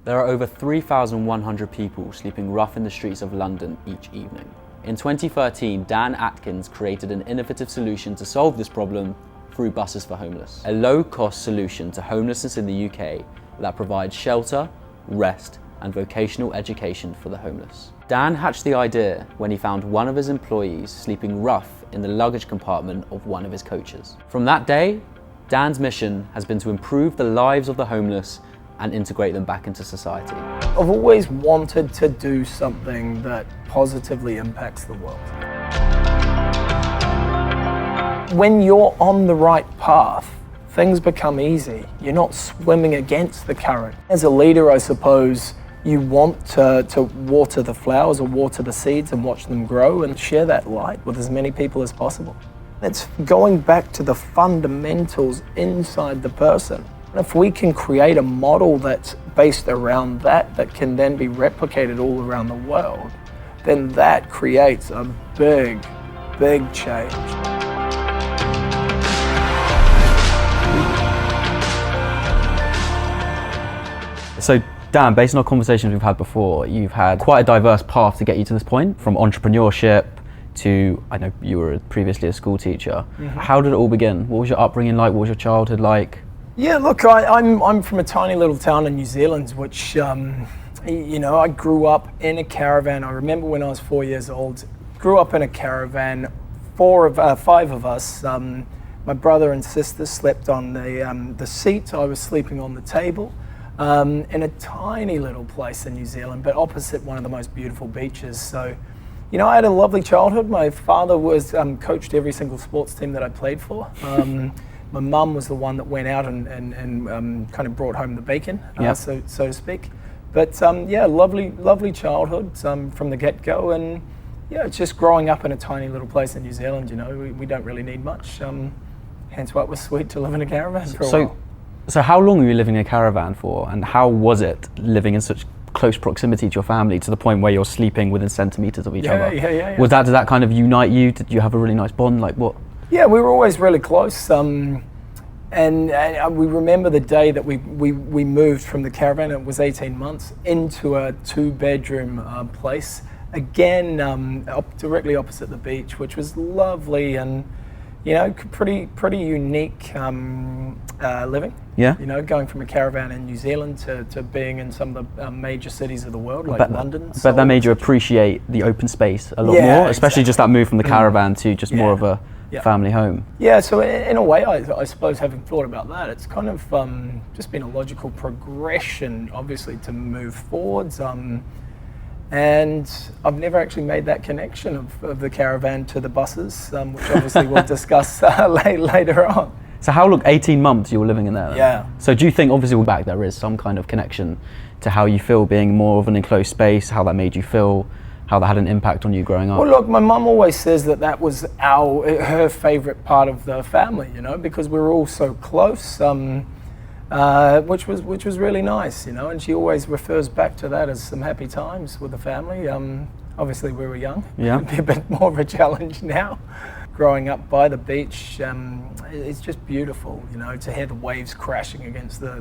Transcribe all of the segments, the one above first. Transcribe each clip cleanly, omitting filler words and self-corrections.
There are over 3,100 people sleeping rough in the streets of London each evening. In 2013, Dan Atkins created an innovative solution to solve this problem through Buses4Homeless, a low-cost solution to homelessness in the UK that provides shelter, rest, and vocational education for the homeless. Dan hatched the idea when he found one of his employees sleeping rough in the luggage compartment of one of his coaches. From that day, Dan's mission has been to improve the lives of the homeless and integrate them back into society. I've always wanted to do something that positively impacts the world. When you're on the right path, things become easy. You're not swimming against the current. As a leader, I suppose, you want to water the flowers or water the seeds and watch them grow and share that light with as many people as possible. It's going back to the fundamentals inside the person. If we can create a model that's based around that, that can then be replicated all around the world, then that creates a big, big change. So Dan, based on our conversations we've had before, you've had quite a diverse path to get you to this point, from entrepreneurship to, I know you were previously a school teacher. Mm-hmm. How did it all begin? What was your upbringing like? What was your childhood like? Yeah, look, I'm from a tiny little town in New Zealand, which, I grew up in a caravan. I remember when I was 4 years old, grew up in a caravan, five of us. My brother and sister slept on the seat. I was sleeping on the table in a tiny little place in New Zealand, but opposite one of the most beautiful beaches. So, I had a lovely childhood. My father was coached every single sports team that I played for. My mum was the one that went out and kind of brought home the bacon, so to speak. But lovely childhood from the get-go, and it's just growing up in a tiny little place in New Zealand. We don't really need much. Hence why it was sweet to live in a caravan for a while. So how long were you living in a caravan for, and how was it living in such close proximity to your family, to the point where you're sleeping within centimeters of each other? Yeah. Did that kind of unite you? Did you have a really nice bond? Like what? Yeah, we were always really close, and we remember the day that we moved from the caravan. It was 18 months into a 2-bedroom place, again directly opposite the beach, which was lovely and pretty unique living. Yeah. Going from a caravan in New Zealand to being in some of the major cities of the world, like London. But that made you appreciate the open space a lot more, especially just that move from the caravan to just more of a family home. Yeah, so in a way, I suppose, having thought about that, it's kind of just been a logical progression, obviously, to move forwards. And I've never actually made that connection of the caravan to the buses, which obviously we'll discuss later on. So how long, 18 months you were living in there then? Yeah. So do you think, obviously back there is some kind of connection to how you feel being more of an enclosed space, how that made you feel, how that had an impact on you growing up? Well, look, my mum always says that was her favourite part of the family, because we were all so close, which was really nice, and she always refers back to that as some happy times with the family. Obviously we were young. Yeah. It'd be a bit more of a challenge now. Growing up by the beach, it's just beautiful, to hear the waves crashing against the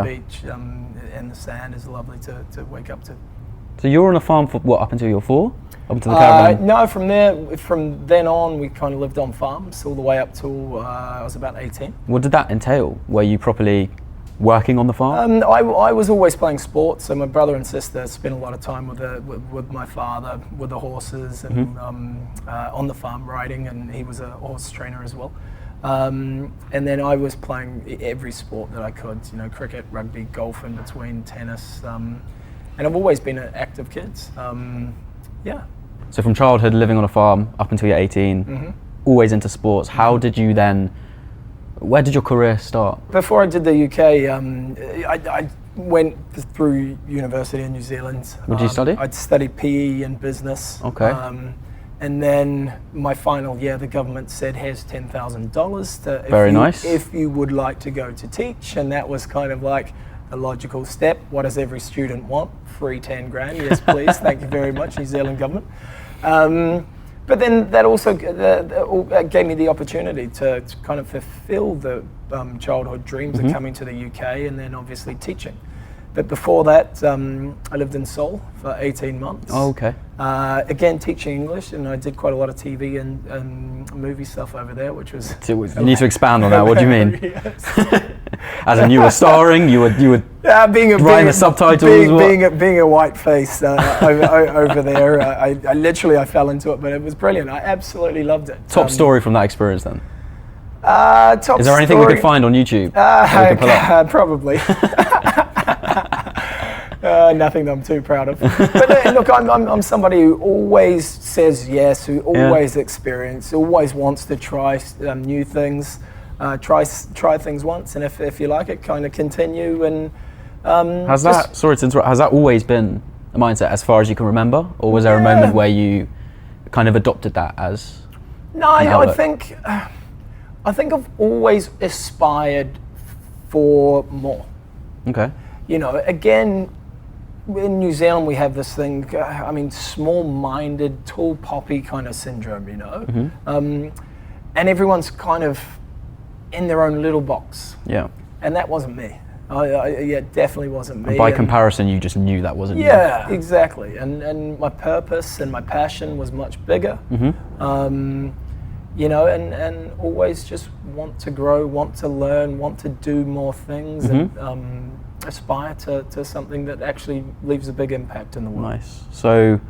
beach, and the sand is lovely to wake up to. So you were on a farm for what, up until you were 4? Up until the caravan? No, from then on, we kind of lived on farms all the way up till I was about 18. What did that entail? Were you properly working on the farm? I was always playing sports, so my brother and sister spent a lot of time with my father, with the horses, and on the farm riding, and he was a horse trainer as well. And then I was playing every sport that I could, cricket, rugby, golf in between, tennis, and I've always been an active kid. So from childhood, living on a farm up until you're 18, always into sports. Where did your career start? Before I did the UK, I went through university in New Zealand. What did you study? I'd studied PE and business. Okay. And then my final year, the government said, here's $10,000 Very nice. if you would like to go to teach. And that was kind of like a logical step. What does every student want? Free 10 grand. Yes, please. Thank you very much, New Zealand government. But then that also gave me the opportunity to kind of fulfill the childhood dreams of coming to the UK and then obviously teaching. But before that, I lived in Seoul for 18 months. Oh, okay. Again, teaching English, and I did quite a lot of TV and movie stuff over there, which was... So you need to expand on that. What do you mean? Yes. As in you were starring, you were writing the subtitles as well? Being a white face over there, I literally fell into it, but it was brilliant. I absolutely loved it. Top story from that experience then? Top Is there anything we could find on YouTube? Probably. Nothing that I'm too proud of. But look, I'm somebody who always says yes, who always experience, always wants to try new things, try things once, and if you like it, kind of continue. And has that always been a mindset as far as you can remember, or was there a moment where you kind of adopted that as? No, I think I've always aspired for more. Okay. You know, again, in New Zealand we have this thing, I mean, small-minded, tall poppy kind of syndrome, you know? Mm-hmm. And everyone's kind of in their own little box. Yeah. And that wasn't me. It definitely wasn't me. And by comparison, you just knew that wasn't you. Yeah, exactly. And my purpose and my passion was much bigger. Mm-hmm. You know, and always just want to grow, want to learn, want to do more things, and aspire to something that actually leaves a big impact in the world. Nice. So,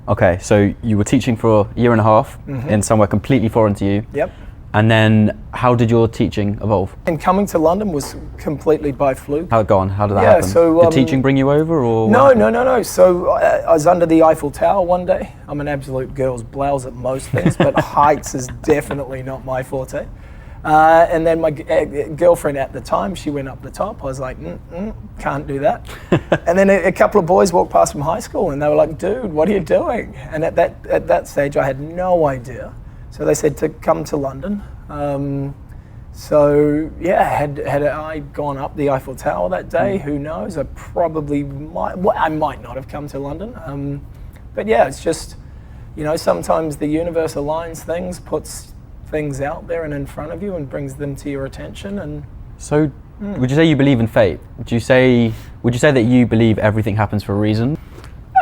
okay, so you were teaching for a year and a half in somewhere completely foreign to you. Yep. And then how did your teaching evolve? And coming to London was completely by fluke. How did that happen? So, did teaching bring you over, or? No. So I was under the Eiffel Tower one day. I'm an absolute girl's blouse at most things, but heights is definitely not my forte. And then my girlfriend at the time, she went up the top. I was like, can't do that. And then a couple of boys walked past from high school, and they were like, dude, what are you doing? And at that stage, I had no idea. So they said to come to London. So yeah, had I gone up the Eiffel Tower that day, who knows? I probably might not have come to London. But yeah, it's just, you know, sometimes the universe aligns things, puts things out there and in front of you, and brings them to your attention. And so, would you say you believe in fate? Would you say that you believe everything happens for a reason?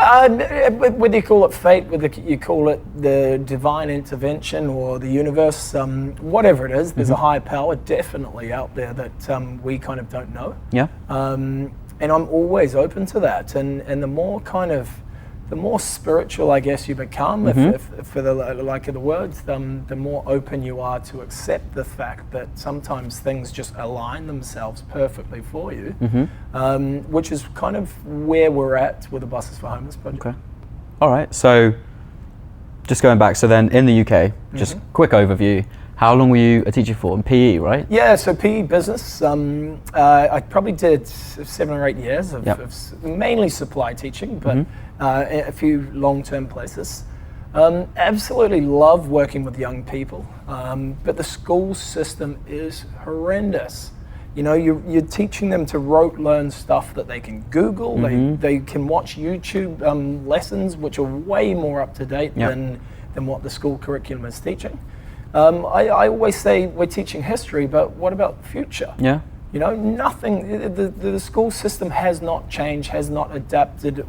Whether you call it fate, whether you call it the divine intervention or the universe, whatever it is, there's a higher power definitely out there that we kind of don't know. Yeah. And I'm always open to that. And the more spiritual, I guess, you become, if for the like of the words, the more open you are to accept the fact that sometimes things just align themselves perfectly for you, which is kind of where we're at with the Buses4Homeless project. Okay. All right. So, just going back. So then, in the UK, just quick overview. How long were you a teacher for in PE, right? Yeah, so PE business. I probably did 7 or 8 years of mainly supply teaching, but a few long-term places. Absolutely love working with young people, but the school system is horrendous. You know, you're teaching them to rote learn stuff that they can Google, they can watch YouTube lessons, which are way more up to date than what the school curriculum is teaching. I always say we're teaching history, but what about the future? Yeah. You know, nothing, the school system has not changed, has not adapted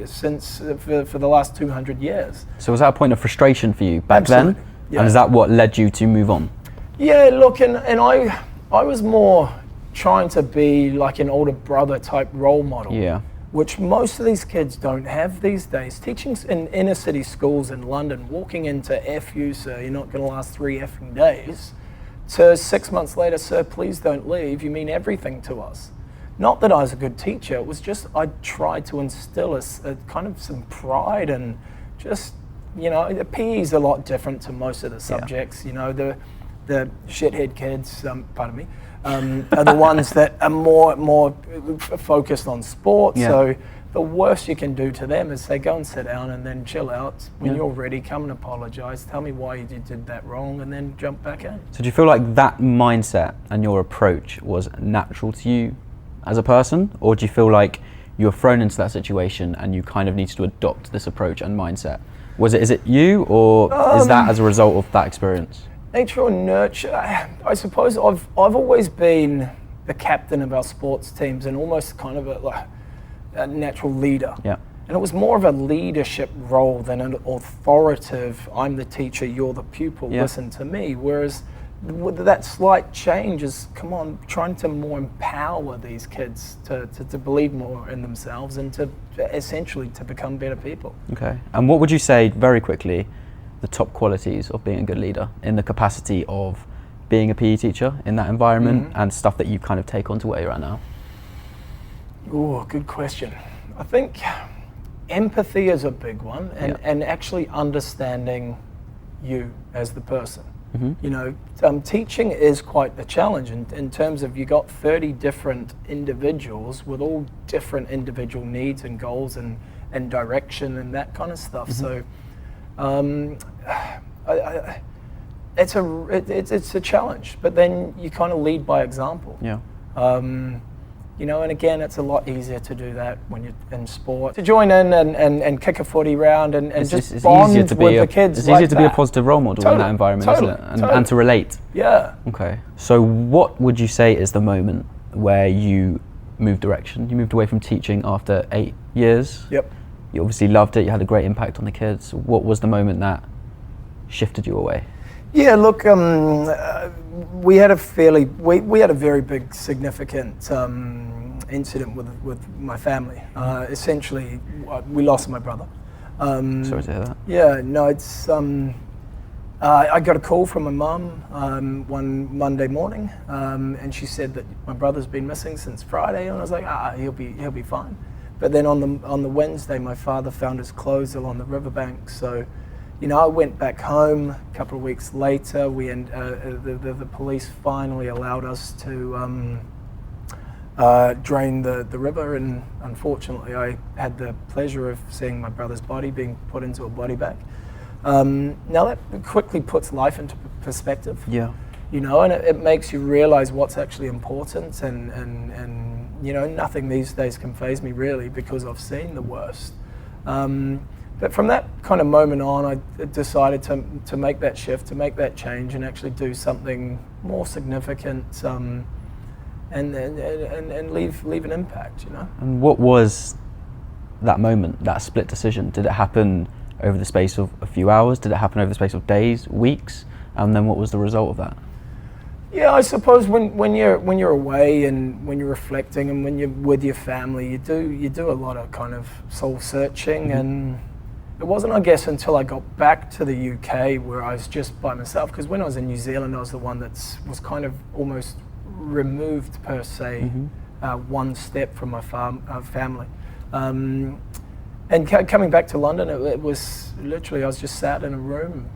since for the last 200 years. So was that a point of frustration for you back then? Yeah. And is that what led you to move on? Yeah, look, and I was more trying to be like an older brother type role model. Yeah. Which most of these kids don't have these days. Teaching in inner city schools in London, walking into FU, sir, you're not going to last 3 effing days, to 6 months later, sir, please don't leave, you mean everything to us. Not that I was a good teacher, it was just I tried to instill a kind of some pride and just, you know, the PE's a lot different to most of the subjects, you know, the shithead kids, pardon me, are the ones that are more focused on sport. So the worst you can do to them is say, go and sit down and then chill out. When you're ready, come and apologize. Tell me why you did that wrong, and then jump back in. So do you feel like that mindset and your approach was natural to you as a person, or do you feel like you were thrown into that situation and you kind of needed to adopt this approach and mindset? Is it you, or is that as a result of that experience? Nature or nurture, I suppose I've always been the captain of our sports teams, and almost kind of a natural leader. Yeah. And it was more of a leadership role than an authoritative, I'm the teacher, you're the pupil, listen to me. Whereas that slight change is, come on, trying to more empower these kids to believe more in themselves and to essentially to become better people. Okay. And what would you say, very quickly, the top qualities of being a good leader in the capacity of being a PE teacher in that environment and stuff that you kind of take on to where you're at now? Oh, good question. I think empathy is a big one, and actually understanding you as the person. You know, teaching is quite a challenge in terms of you got 30 different individuals with all different individual needs and goals and direction and that kind of stuff. So it's a challenge, but then you kind of lead by example. Yeah. You know, and again, it's a lot easier to do that when you're in sport. To join in and kick a footy round and just bond with the kids. It's easier to be a positive role model in that environment, isn't it? And to relate. Yeah. Okay. So what would you say is the moment where you moved direction? You moved away from teaching after 8 years. Yep. You obviously loved it. You had a great impact on the kids. What was the moment that shifted you away? Yeah, look, we had a very big, significant incident with my family. Essentially, we lost my brother. Sorry to hear that. Yeah, no, it's. I got a call from my mum one Monday morning, and she said that my brother's been missing since Friday, and I was like, he'll be fine. But then on the Wednesday, my father found his clothes along the riverbank, so. You know, I went back home a couple of weeks later. The police finally allowed us to drain the river, and unfortunately, I had the pleasure of seeing my brother's body being put into a body bag. Now that quickly puts life into perspective. Yeah. You know, and it makes you realize what's actually important, and you know, nothing these days can faze me really because I've seen the worst. But from that kind of moment on, I decided to make that shift, to make that change, and actually do something more significant, and leave an impact. You know. And what was that moment, that split decision? Did it happen over the space of a few hours? Did it happen over the space of days, weeks? And then what was the result of that? Yeah, I suppose when you're away and when you're reflecting and when you're with your family, you do a lot of kind of soul searching and. It wasn't, I guess, until I got back to the UK where I was just by myself, because when I was in New Zealand, I was the one that was kind of almost removed, per se, one step from my family. And coming back to London, it was literally, I was just sat in a room,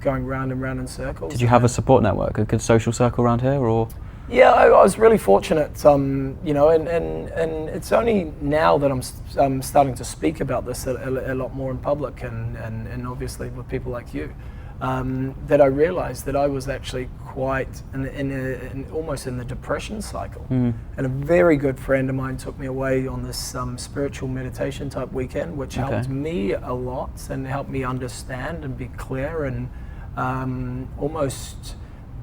going round and round in circles. Did you have a support network, a good social circle around here, or? Yeah, I was really fortunate, you know, and it's only now that I'm starting to speak about this a lot more in public and obviously with people like you, that I realized that I was actually quite almost in the depression cycle. And a very good friend of mine took me away on this spiritual meditation type weekend, which helped me a lot and helped me understand and be clear and almost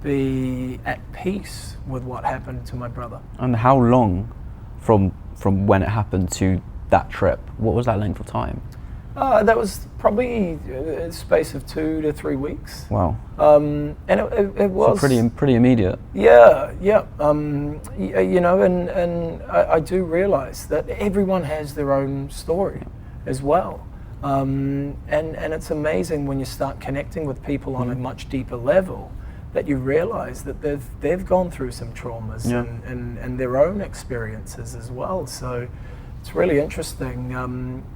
be at peace with what happened to my brother. And how long from when it happened to that trip? What was that length of time? That was probably a space of 2 to 3 weeks. Wow. And it was so pretty immediate. Yeah. You know, and I do realize that everyone has their own story as well. And it's amazing when you start connecting with people on a much deeper level, that you realize that they've gone through some traumas and their own experiences as well. So it's really interesting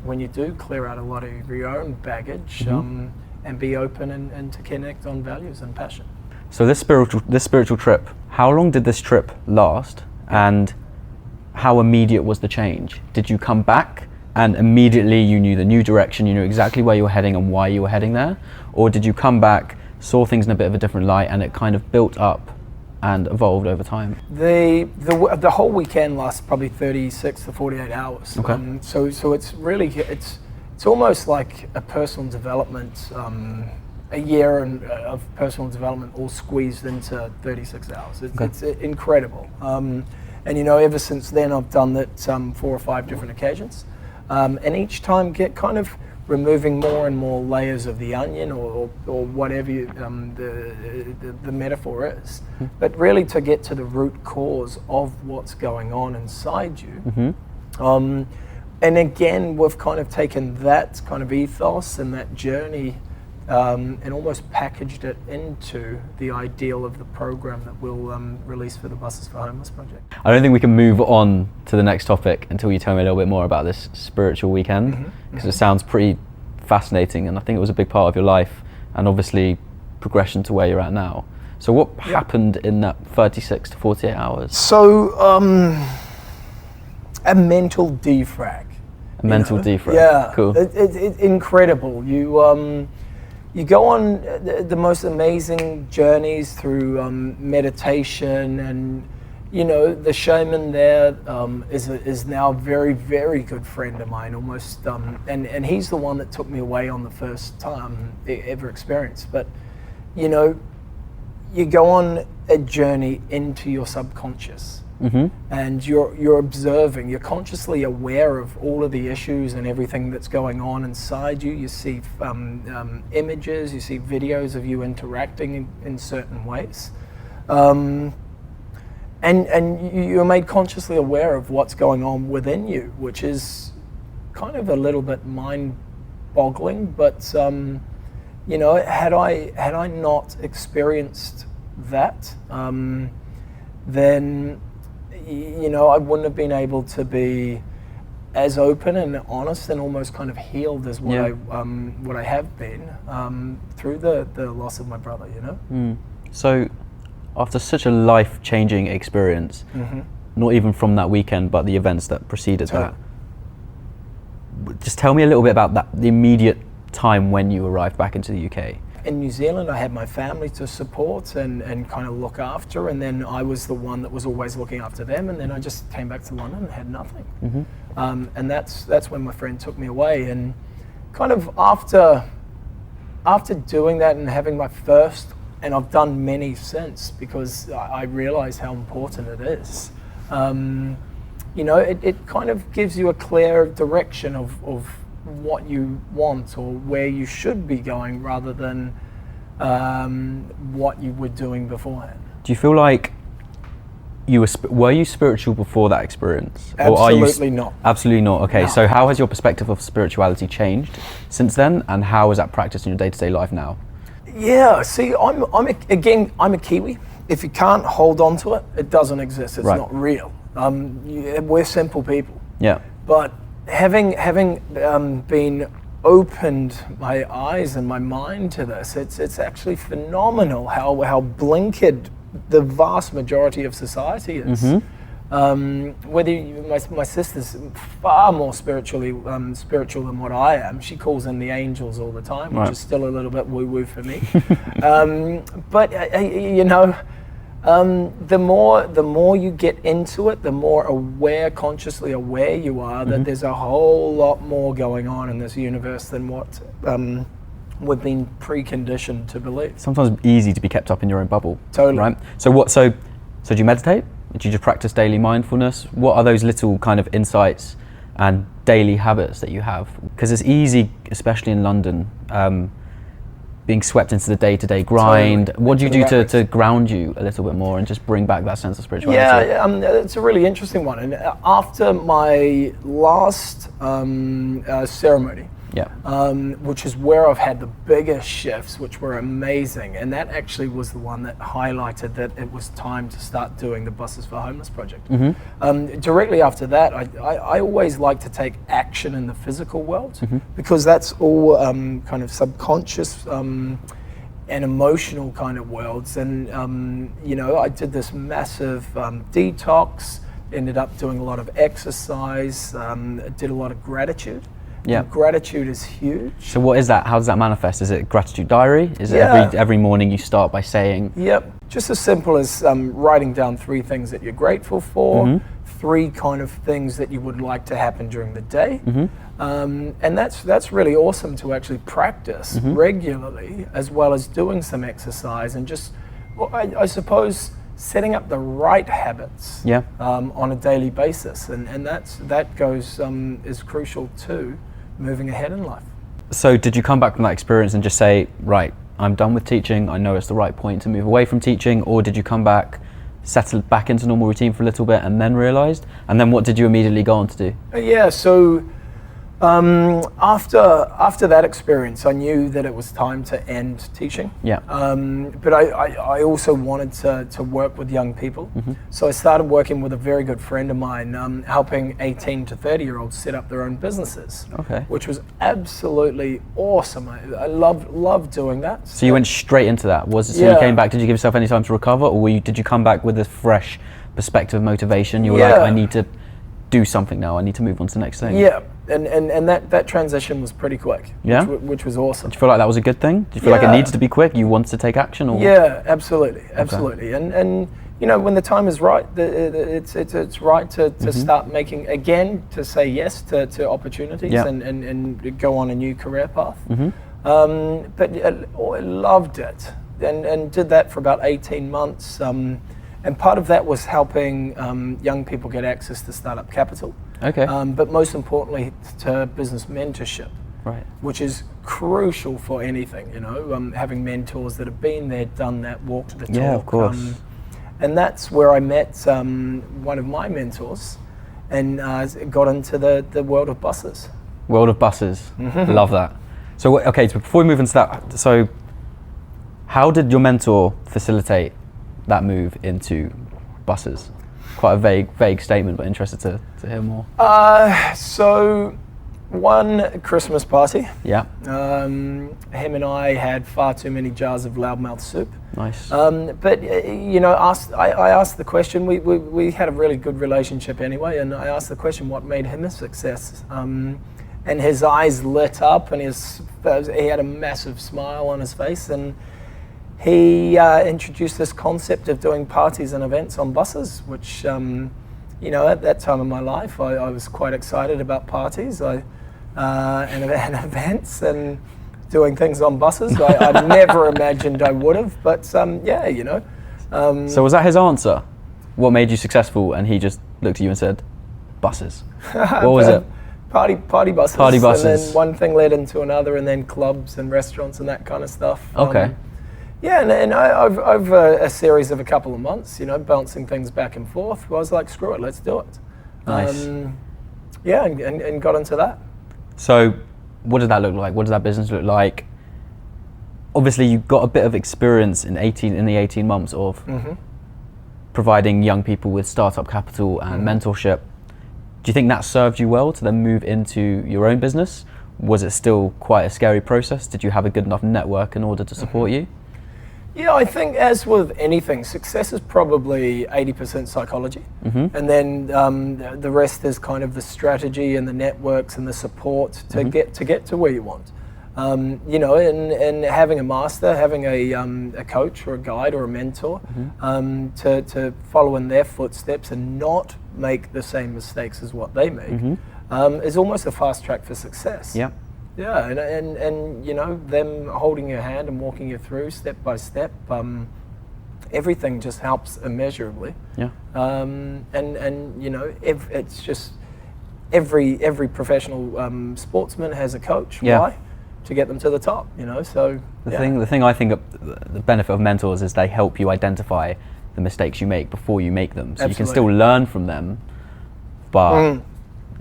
when you do clear out a lot of your own baggage and be open and to connect on values and passion. So this spiritual trip, how long did this trip last, and how immediate was the change? Did you come back and immediately you knew the new direction, you knew exactly where you were heading and why you were heading there? Or did you come back, saw things in a bit of a different light, and it kind of built up and evolved over time? The whole weekend lasts probably 36 to 48 hours. Okay. So it's really, it's almost like a personal development, a year of personal development all squeezed into 36 hours. It's incredible. And ever since then, I've done that 4 or 5 different occasions. And each time get kind of removing more and more layers of the onion or whatever the metaphor is. But really to get to the root cause of what's going on inside you. And again, we've kind of taken that kind of ethos and that journey and almost packaged it into the ideal of the program that we'll release for the Buses for Homeless project. I don't think we can move on to the next topic until you tell me a little bit more about this spiritual weekend, because it sounds pretty fascinating, and I think it was a big part of your life and obviously progression to where you're at now. So what happened in that 36 to 48 hours? So a mental defrag. A mental defrag. Yeah, cool. It's incredible. You go on the most amazing journeys through meditation, and the shaman there is now a very, very good friend of mine, almost, and he's the one that took me away on the first time ever experience. But you go on a journey into your subconscious. And you're observing, you're consciously aware of all of the issues and everything that's going on inside you. You see images, you see videos of you interacting in certain ways. And you're made consciously aware of what's going on within you, which is kind of a little bit mind-boggling. But had I not experienced that, then I wouldn't have been able to be as open and honest and almost kind of healed as what I have been through the loss of my brother. So after such a life-changing experience, not even from that weekend, but the events that preceded that, just tell me a little bit about the immediate time when you arrived back into the UK. In New Zealand, I had my family to support and kind of look after, and then I was the one that was always looking after them, and then I just came back to London and had nothing. And that's when my friend took me away, and kind of after doing that and having my first, and I've done many since because I realized how important it is. It kind of gives you a clear direction of what you want or where you should be going, rather than what you were doing beforehand. Do you feel like were you spiritual before that experience? Absolutely not. Absolutely not. Okay, No. So how has your perspective of spirituality changed since then, and how is that practiced in your day-to-day life now? Yeah, see, I'm a Kiwi. If you can't hold on to it, it doesn't exist. It's not real. We're simple people. Yeah. But having been opened my eyes and my mind to this, it's actually phenomenal how blinkered the vast majority of society is. Whether my sister's far more spiritual than what I am. She calls in the angels all the time, which is still a little bit woo-woo for me. But the more you get into it, the more consciously aware you are that there's a whole lot more going on in this universe than what we've been preconditioned to believe. Sometimes it's easy to be kept up in your own bubble. Totally. Right? So do you meditate? Do you just practice daily mindfulness? What are those little kind of insights and daily habits that you have? Because it's easy, especially in London, being swept into the day-to-day grind. Totally. What do you do to ground you a little bit more and just bring back that sense of spirituality? Yeah, it's a really interesting one. And after my last ceremony, which is where I've had the biggest shifts, which were amazing, and that actually was the one that highlighted that it was time to start doing the Buses for Homeless project. Directly after that, I always like to take action in the physical world, because that's all kind of subconscious and emotional kind of worlds. And I did this massive detox, ended up doing a lot of exercise, did a lot of gratitude. Yeah, gratitude is huge. So what is that? How does that manifest? Is it gratitude diary? Is it every morning you start by saying? Yep, just as simple as writing down 3 things that you're grateful for, 3 kind of things that you would like to happen during the day, and that's really awesome to actually practice regularly, as well as doing some exercise and just, I suppose, setting up the right habits Yeah. on a daily basis, and that goes is crucial to moving ahead in life. So did you come back from that experience and just say, right, I'm done with teaching, I know it's the right point to move away from teaching, or did you come back, settle back into normal routine for a little bit and then realised? And then what did you immediately go on to do? Yeah, so after that experience, I knew that it was time to end teaching. Yeah. But I also wanted to work with young people. So I started working with a very good friend of mine, helping 18 to 30-year-olds set up their own businesses. Okay. Which was absolutely awesome. I loved doing that. So you went straight into that. So you came back, did you give yourself any time to recover, or did you come back with a fresh perspective, motivation? You were like, I need to do something now, I need to move on to the next thing. Yeah. And that transition was pretty quick, which was awesome. Did you feel like that was a good thing? Did you feel like it needed to be quick? You wanted to take action? Or? Yeah, absolutely. And you know, when the time is right, it's right to start making, again, to say yes to opportunities and go on a new career path. But I loved it and did that for about 18 months. And part of that was helping young people get access to startup capital. Okay. But most importantly, to business mentorship, right, which is crucial for anything. You know, having mentors that have been there, done that, walked the talk. Yeah, of course. And that's where I met one of my mentors, and got into the world of buses. World of buses. Love that. So okay, so before we move into that, so how did your mentor facilitate that move into buses? Quite a vague statement, but interested to hear more. So one Christmas party, yeah, him and I had far too many jars of loudmouth soup. Nice. But you know, I asked the question. We had a really good relationship anyway, and I asked the question, what made him a success? And his eyes lit up, and he had a massive smile on his face, and he introduced this concept of doing parties and events on buses, which, you know, at that time in my life, I was quite excited about parties and events and doing things on buses. I never imagined I would have, but yeah, you know. So was that his answer? What made you successful? And he just looked at you and said, buses. What was it? Party buses. Party buses. And then one thing led into another, and then clubs and restaurants and that kind of stuff. Okay. Yeah, and over a series of a couple of months, you know, bouncing things back and forth, I was like, screw it, let's do it. Nice. Yeah, and got into that. So what did that look like? What does that business look like? Obviously, you got a bit of experience in the 18 months of providing young people with startup capital and mentorship. Do you think that served you well to then move into your own business? Was it still quite a scary process? Did you have a good enough network in order to support you? Yeah, I think as with anything, success is probably 80% psychology, and then the rest is kind of the strategy and the networks and the support to get to where you want. You know, and having a master, having a coach or a guide or a mentor to follow in their footsteps and not make the same mistakes as what they make is almost a fast track for success. Yeah. Yeah, and you know, them holding your hand and walking you through step by step, everything just helps immeasurably. Yeah. And you know, it's just every professional sportsman has a coach. Yeah. Why? To get them to the top. You know, so the thing I think the benefit of mentors is they help you identify the mistakes you make before you make them, so Absolutely. you can still learn from them, but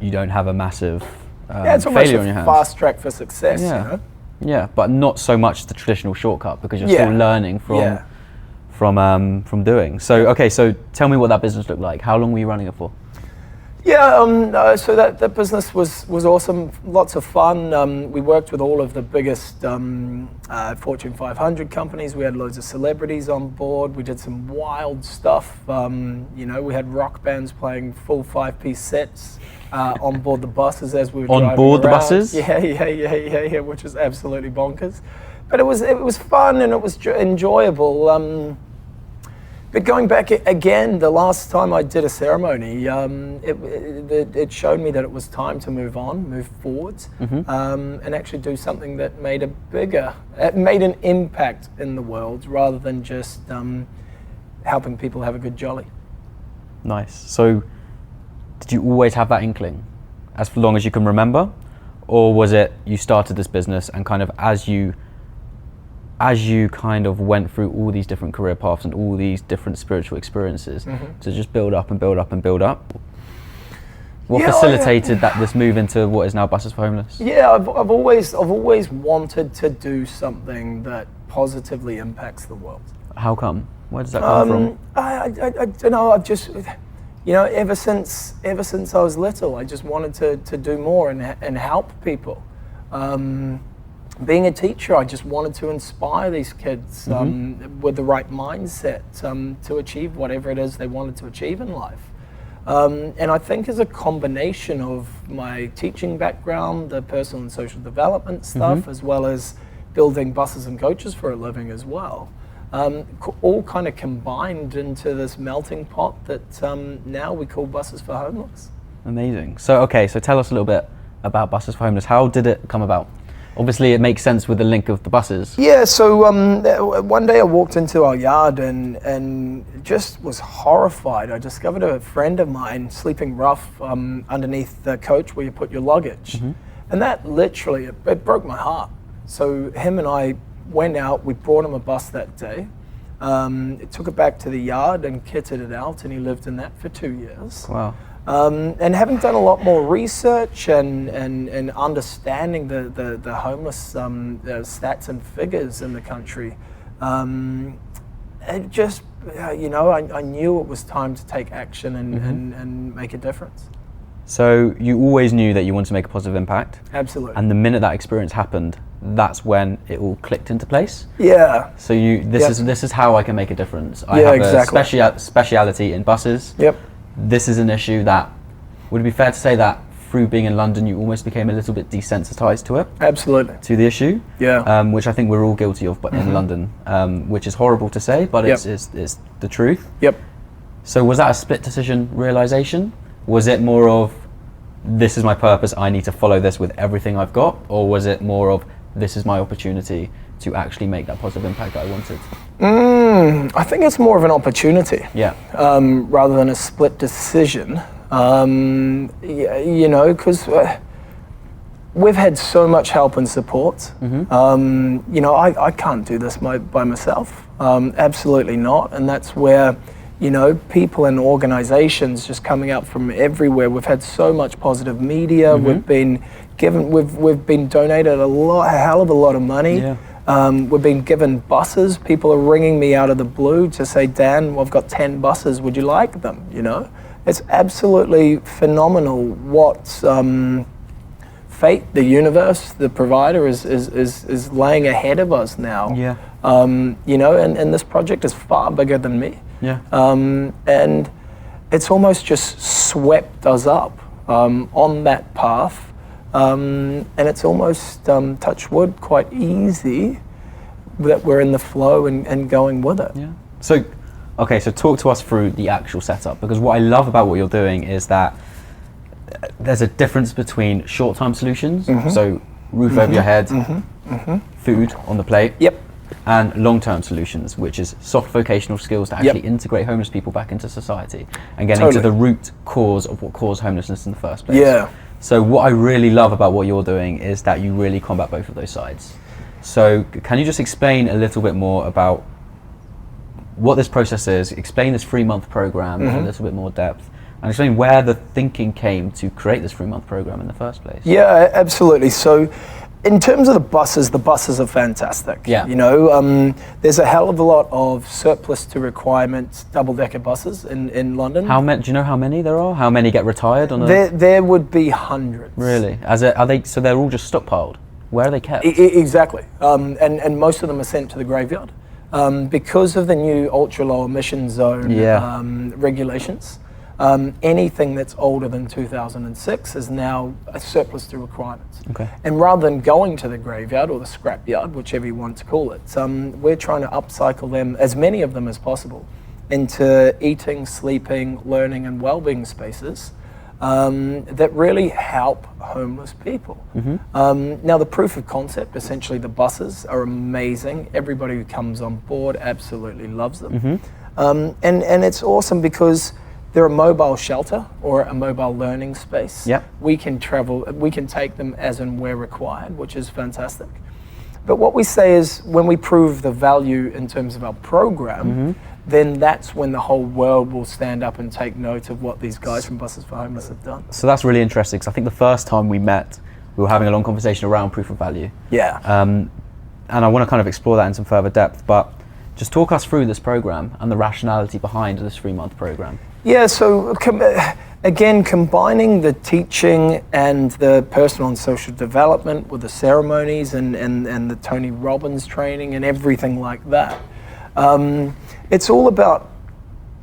you don't have a massive it's almost failure on your a hands. fast track for success. Yeah. You know? Yeah, but not so much the traditional shortcut, because you're still learning from doing. So okay, so tell me what that business looked like. How long were you running it for? Yeah, so that business was awesome, lots of fun. We worked with all of the biggest Fortune 500 companies. We had loads of celebrities on board. We did some wild stuff. You know, we had rock bands playing full 5-piece sets on board the buses as we were driving on board around. The buses? Yeah, which was absolutely bonkers. But it was fun and it was enjoyable. But going back again, the last time I did a ceremony, it showed me that it was time to move on, move forwards, and actually do something that made an impact in the world, rather than just helping people have a good jolly. Nice. So did you always have that inkling as long as you can remember? Or was it you started this business and kind of as you kind of went through all these different career paths and all these different spiritual experiences to just build up and build up and build up? What facilitated this move into what is now Buses for Homeless? Yeah, I've always wanted to do something that positively impacts the world. How come? Where does that come from? I don't know. I've just, ever since I was little, I just wanted to do more and help people. Being a teacher, I just wanted to inspire these kids with the right mindset to achieve whatever it is they wanted to achieve in life. And I think as a combination of my teaching background, the personal and social development stuff, as well as building buses and coaches for a living as well, all kind of combined into this melting pot that now we call Buses for Homeless. Amazing. So tell us a little bit about Buses for Homeless. How did it come about? Obviously, it makes sense with the link of the buses. Yeah, so one day I walked into our yard and just was horrified. I discovered a friend of mine sleeping rough underneath the coach where you put your luggage. And that literally, it broke my heart. So him and I went out, we brought him a bus that day, took it back to the yard and kitted it out, and he lived in that for 2 years. Wow. And having done a lot more research and understanding the homeless stats and figures in the country, it just, I knew it was time to take action and make a difference. So you always knew that you wanted to make a positive impact? Absolutely. And the minute that experience happened, that's when it all clicked into place? Yeah. So this is how I can make a difference. I Yeah, have exactly. a speciality in buses. Yep. This is an issue that, would it be fair to say that through being in London, you almost became a little bit desensitized to it? Absolutely. To the issue? Yeah. Which I think we're all guilty of, but in London, which is horrible to say, but it's the truth. Yep. So was that a split decision realization? Was it more of, this is my purpose, I need to follow this with everything I've got? Or was it more of, this is my opportunity to actually make that positive impact that I wanted? I think it's more of an opportunity. Yeah. Rather than a split decision. Because we've had so much help and support. I can't do this by myself. Absolutely not. And that's where, people and organizations just coming up from everywhere. We've had so much positive media. We've been donated a hell of a lot of money. Yeah. We've been given buses. People are ringing me out of the blue to say, Dan, I've got 10 buses. Would you like them? It's absolutely phenomenal what fate, the universe, the provider is laying ahead of us now. Yeah. And this project is far bigger than me. Yeah. And it's almost just swept us up on that path. And it's almost, touch wood, quite easy that we're in the flow and going with it. Yeah. So talk to us through the actual setup, because what I love about what you're doing is that there's a difference between short-term solutions, so roof over your head, food on the plate, and long-term solutions, which is soft vocational skills to actually integrate homeless people back into society and getting to the root cause of what caused homelessness in the first place. Yeah. So what I really love about what you're doing is that you really combat both of those sides. So can you just explain a little bit more about what this process is, explain this 3-month program in a little bit more depth, and explain where the thinking came to create this 3-month program in the first place? Yeah, absolutely. So in terms of the buses are fantastic. Yeah. There's a hell of a lot of surplus to requirements double-decker buses in London. Do you know how many there are? How many get retired on a... There would be hundreds. Really? So they're all just stockpiled? Where are they kept? Exactly. And most of them are sent to the graveyard. Because of the new ultra-low emission zone regulations, anything that's older than 2006 is now a surplus to requirements. Okay. And rather than going to the graveyard or the scrapyard, whichever you want to call it, we're trying to upcycle them, as many of them as possible, into eating, sleeping, learning and well-being spaces that really help homeless people. Now the proof of concept, essentially the buses are amazing. Everybody who comes on board absolutely loves them. And it's awesome because they're a mobile shelter or a mobile learning space. Yep. We can take them as and where required, which is fantastic. But what we say is when we prove the value in terms of our program, then that's when the whole world will stand up and take note of what these guys from Buses for Homeless have done. So that's really interesting, because I think the first time we met, we were having a long conversation around proof of value. Yeah. And I want to kind of explore that in some further depth, but just talk us through this program and the rationality behind this 3-month program. Yeah, so again, combining the teaching and the personal and social development with the ceremonies and the Tony Robbins training and everything like that. It's all about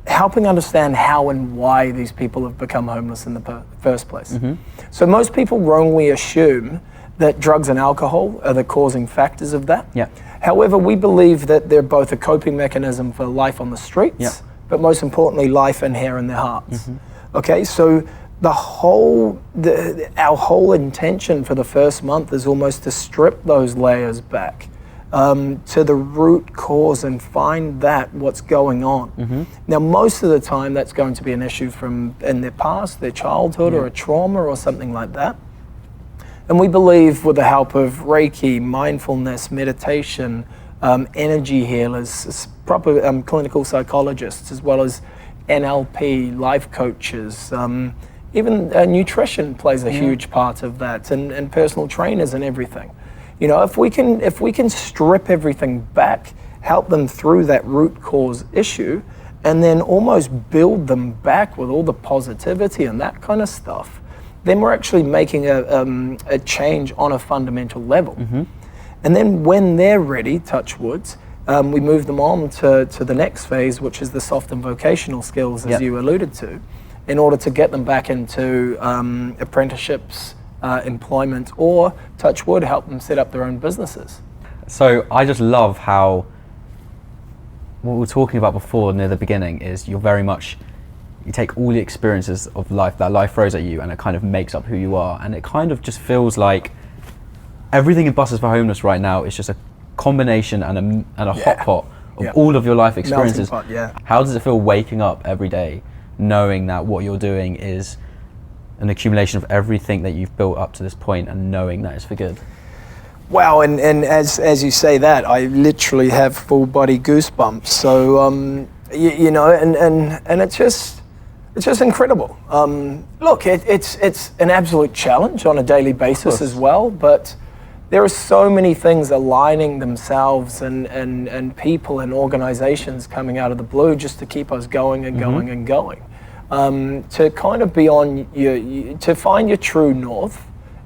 helping understand how and why these people have become homeless in the first place. So most people wrongly assume that drugs and alcohol are the causing factors of that. Yeah. However, we believe that they're both a coping mechanism for life on the streets, but most importantly, life in here in their hearts. Okay, so our whole intention for the first month is almost to strip those layers back to the root cause and find what's going on. Now, most of the time, that's going to be an issue from in their past, their childhood, or a trauma or something like that. And we believe with the help of Reiki, mindfulness, meditation, energy healers, proper clinical psychologists, as well as NLP, life coaches, even nutrition plays a huge part of that, and personal trainers and everything. You know, if we can strip everything back, help them through that root cause issue, and then almost build them back with all the positivity and that kind of stuff, then we're actually making a change on a fundamental level. And then when they're ready, touch woods, we move them on to the next phase, which is the soft and vocational skills, as you alluded to, in order to get them back into apprenticeships, employment, or touch wood, help them set up their own businesses. So I just love how what we were talking about before near the beginning is you take all the experiences of life that life throws at you, and it kind of makes up who you are. And it kind of just feels like everything in Buses for Homeless right now is just a combination and a hot pot of all of your life experiences. Melting pot, How does it feel waking up every day knowing that what you're doing is an accumulation of everything that you've built up to this point, and knowing that it's for good? Wow, and as you say that, I literally have full body goosebumps. So you know, and it's just incredible. Look, it's an absolute challenge on a daily basis as well, but there are so many things aligning themselves and people and organizations coming out of the blue just to keep us going and going and going. To kind of be on to find your true north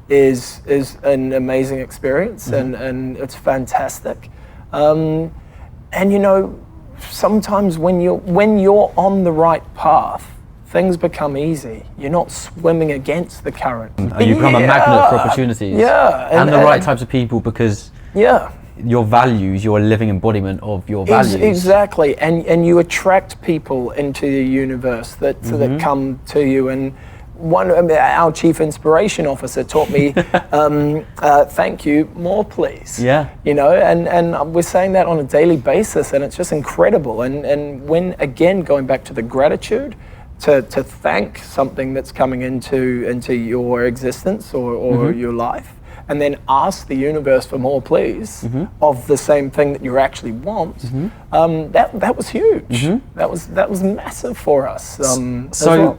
is an amazing experience, and it's fantastic. And you know, sometimes when you're on the right path, things become easy. You're not swimming against the current. You become a magnet for opportunities. And the right types of people, because your values, you're a living embodiment of your values. Exactly, and you attract people into the universe that come to you. And our chief inspiration officer taught me, thank you, more please. You know, and we're saying that on a daily basis, and it's just incredible. And when, again, going back to the gratitude, to thank something that's coming into your existence or your life, and then ask the universe for more please of the same thing that you actually want, that was huge. That was massive for us. So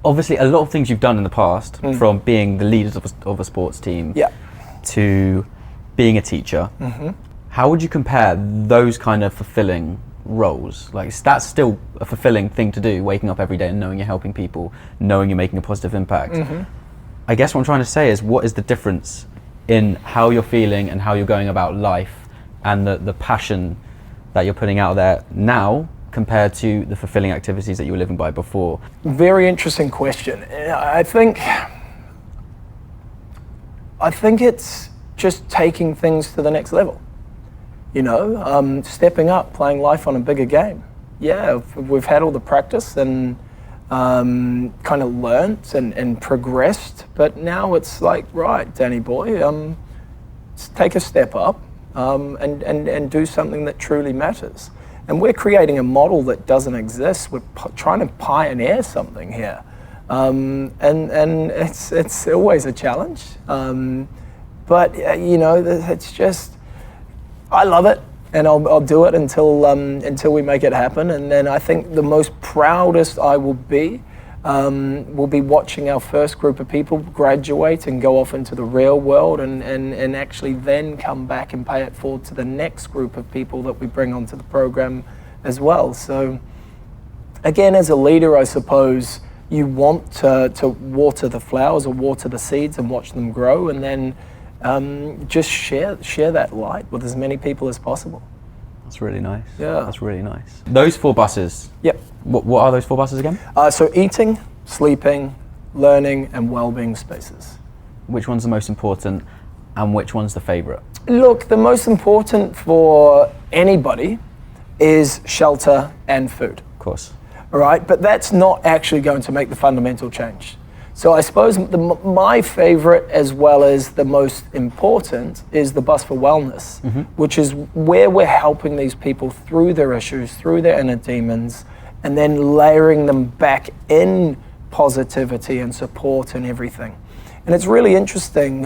obviously a lot of things you've done in the past, from being the leaders of a sports team to being a teacher, how would you compare those kind of fulfilling roles? Like, that's still a fulfilling thing to do, waking up every day and knowing you're helping people, knowing you're making a positive impact. I guess what I'm trying to say is, what is the difference in how you're feeling and how you're going about life, and the passion that you're putting out there now compared to the fulfilling activities that you were living by before? Very interesting question. I think it's just taking things to the next level. You know, stepping up, playing life on a bigger game. Yeah, we've had all the practice and kind of learnt and progressed, but now it's like, right, Danny boy, take a step up and do something that truly matters. And we're creating a model that doesn't exist. We're trying to pioneer something here. And it's always a challenge. But it's just, I love it, and I'll do it until we make it happen. And then I think the most proudest I will be watching our first group of people graduate and go off into the real world, and actually then come back and pay it forward to the next group of people that we bring onto the program as well. So again, as a leader, I suppose you want to water the flowers or water the seeds and watch them grow, and then just share that light with as many people as possible. That's really nice. Yeah. That's really nice. Those 4 buses. Yep. What are those 4 buses again? So eating, sleeping, learning, and well-being spaces. Which one's the most important, and which one's the favorite? Look, the most important for anybody is shelter and food. Of course. All right, but that's not actually going to make the fundamental change. So I suppose my favorite, as well as the most important, is the Bus for Wellness, which is where we're helping these people through their issues, through their inner demons, and then layering them back in positivity and support and everything. And it's really interesting.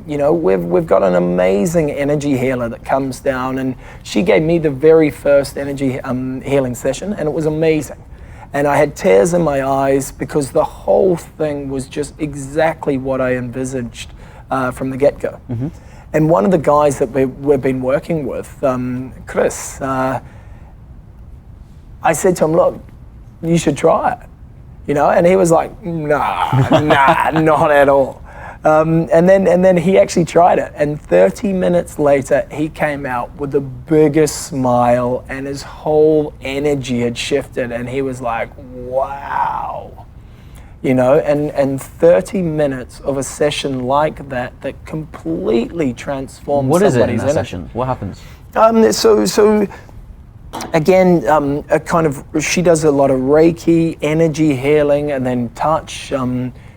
We've got an amazing energy healer that comes down, and she gave me the very first energy healing session, and it was amazing. And I had tears in my eyes because the whole thing was just exactly what I envisaged from the get-go. And one of the guys that we've been working with, Chris, I said to him, look, you should try it. And he was like, nah, not at all. And then he actually tried it, and 30 minutes later he came out with the biggest smile, and his whole energy had shifted, and he was like, wow. And 30 minutes of a session like that completely transforms What is it in somebody's that energy. session? What happens? So again, she does a lot of Reiki, energy healing, and then touch.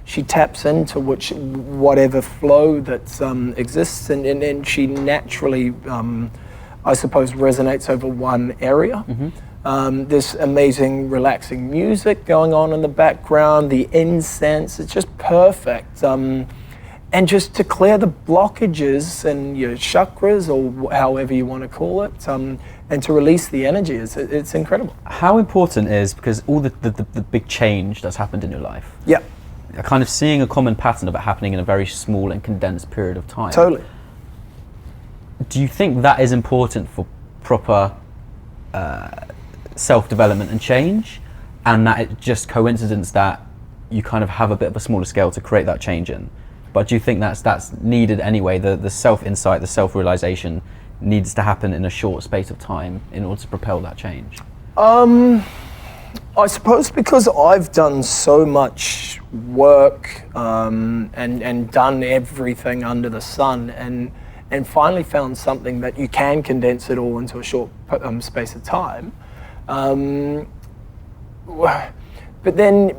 She taps into whatever flow that exists, and she naturally, I suppose, resonates over one area. This amazing, relaxing music going on in the background, the incense, it's just perfect. And just to clear the blockages and your chakras, or however you want to call it, and to release the energy, it's incredible. How important is, because all the big change that's happened in your life, Yeah. kind of seeing a common pattern of it happening in a very small and condensed period of time. Totally. Do you think that is important for proper self-development and change, and that it's just coincidence that you kind of have a bit of a smaller scale to create that change in? But do you think that's needed anyway? The self-insight, the self-realization needs to happen in a short space of time in order to propel that change? I suppose because I've done so much work and done everything under the sun, and finally found something that you can condense it all into a short space of time. But then,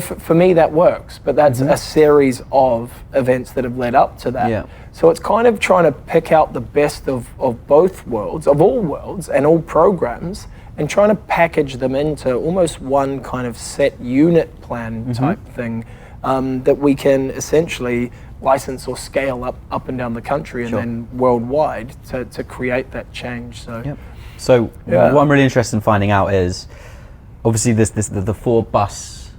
for me that works, but that's a series of events that have led up to that. Yeah. So it's kind of trying to pick out the best of both worlds, of all worlds and all programs, and trying to package them into almost one kind of set unit plan type thing that we can essentially license or scale up and down the country and then worldwide to create that change. So, what I'm really interested in finding out is, obviously the 4 bus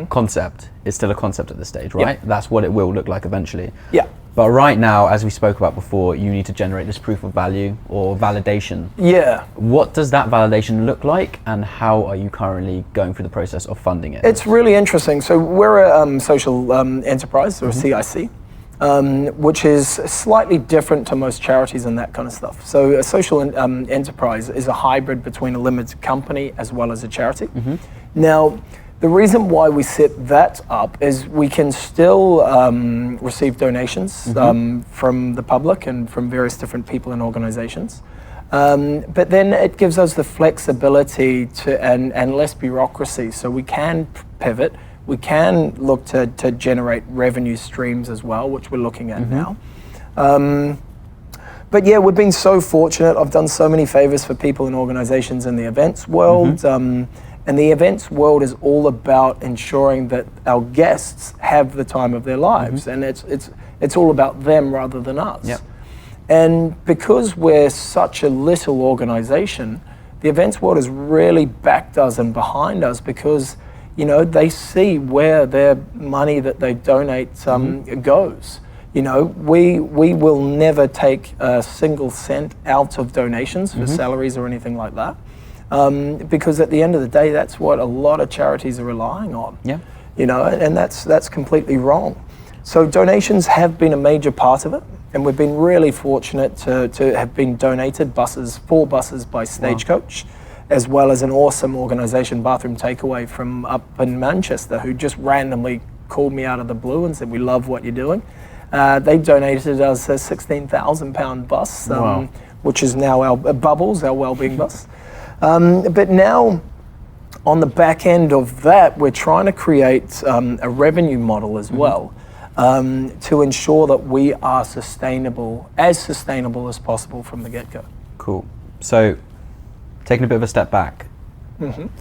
concept is still a concept at this stage, right? Yeah. That's what it will look like eventually. Yeah. But right now, as we spoke about before, you need to generate this proof of value or validation. Yeah. What does that validation look like, and how are you currently going through the process of funding it? It's really interesting. So we're a social enterprise, or a CIC, which is slightly different to most charities and that kind of stuff. So a social enterprise is a hybrid between a limited company as well as a charity. Now, the reason why we set that up is we can still receive donations from the public and from various different people and organizations. But then it gives us the flexibility and less bureaucracy. So we can pivot, we can look to But yeah, we've been so fortunate. I've done so many favors for people and organizations in the events world. And the events world is all about ensuring that our guests have the time of their lives. And it's all about them rather than us. Yep. And because we're such a little organization, the events world has really backed us and behind us because, you know, they see where their money that they donate goes. You know, we will never take a single cent out of donations for salaries or anything like that. Because at the end of the day, that's what a lot of charities are relying on. Yeah. You know, and that's completely wrong. So donations have been a major part of it, and we've been really fortunate to have been donated 4 buses by Stagecoach, as well as an awesome organization, Bathroom Takeaway, from up in Manchester, who just randomly called me out of the blue and said, "We love what you're doing." They donated us a £16,000 bus, which is now our Bubbles, our wellbeing bus. But now, on the back end of that, we're trying to create a revenue model as well, to ensure that we are sustainable as possible from the get-go. Cool. So, taking a bit of a step back,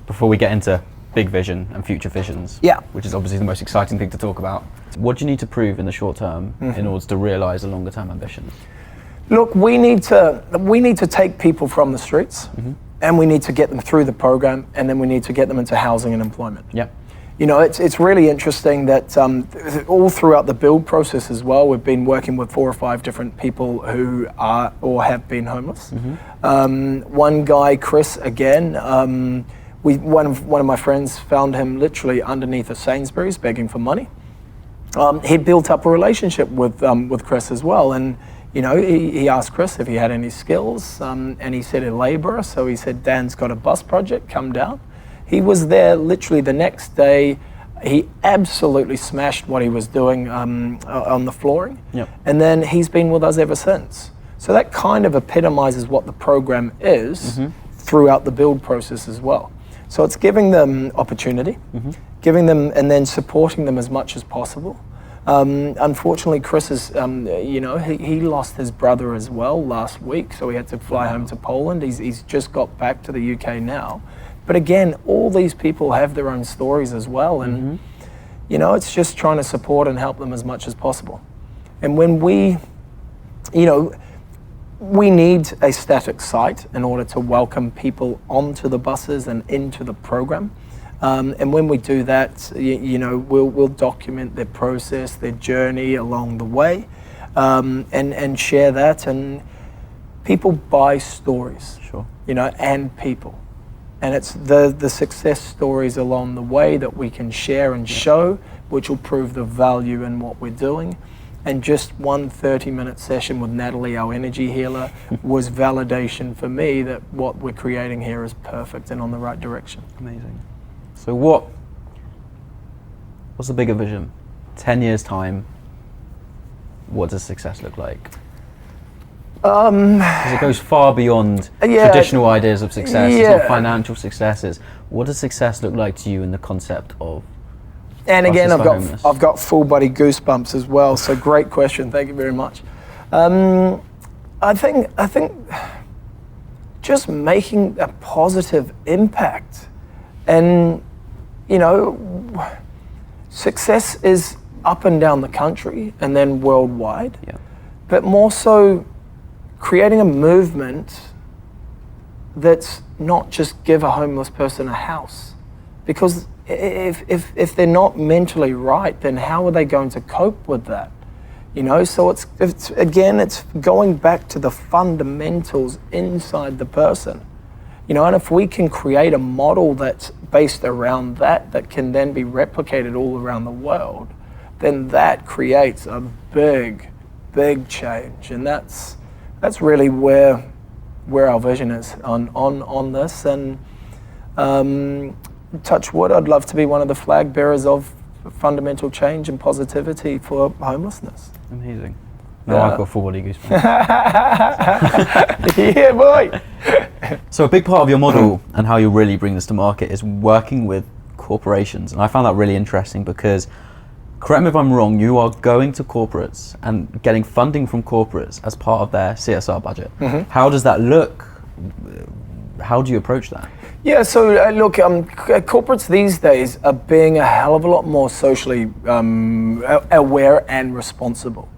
before we get into big vision and future visions, which is obviously the most exciting thing to talk about, what do you need to prove in the short term in order to realise the longer term ambitions? Look, we need to take people from the streets, and we need to get them through the program, and then we need to get them into housing and employment. Yep. You know, it's really interesting that all throughout the build process as well, we've been working with 4 or 5 different people who are or have been homeless. One guy, Chris, again, one of my friends found him literally underneath a Sainsbury's begging for money. He'd built up a relationship with Chris as well, and you know, he asked Chris if he had any skills, and he said a labourer, so he said, "Dan's got a bus project, come down." He was there literally the next day. He absolutely smashed what he was doing on the flooring, and then he's been with us ever since. So that kind of epitomizes what the program is throughout the build process as well. So it's giving them opportunity, giving them, and then supporting them as much as possible. Unfortunately, Chris is, you know, he lost his brother as well last week, so he had to fly home to Poland. He's just got back to the UK now. But again, all these people have their own stories as well, and you know, it's just trying to support and help them as much as possible. And when we, you know, we need a static site in order to welcome people onto the buses and into the program. And when we do that, you know, we'll document their process, their journey along the way, and share that. And people buy stories, you know, and people. And it's the success stories along the way that we can share and show, which will prove the value in what we're doing. And just one 30-minute session with Natalie, our energy healer, was validation for me that what we're creating here is perfect and on the right direction. Amazing. So what's the bigger vision? 10 years time, what does success look like? Because it goes far beyond traditional ideas of success. It's not financial successes. What does success look like to you in the concept of? And again, I've got full body goosebumps as well. So great question. Thank you very much. I think just making a positive impact, and you know, success is up and down the country and then worldwide, but more so creating a movement that's not just give a homeless person a house, because if they're not mentally right, then how are they going to cope with that? You know, so it's going back to the fundamentals inside the person. You know, and if we can create a model that's based around that can then be replicated all around the world, then that creates a big change. And that's really where our vision is on this. And touch wood, I'd love to be one of the flag bearers of fundamental change and positivity for homelessness. Amazing. No, I've got full body goosebumps. Yeah, boy. So a big part of your model and how you really bring this to market is working with corporations. And I found that really interesting because correct me if I'm wrong, you are going to corporates and getting funding from corporates as part of their CSR budget. How does that look? How do you approach that? Yeah, so look, corporates these days are being a hell of a lot more socially aware and responsible.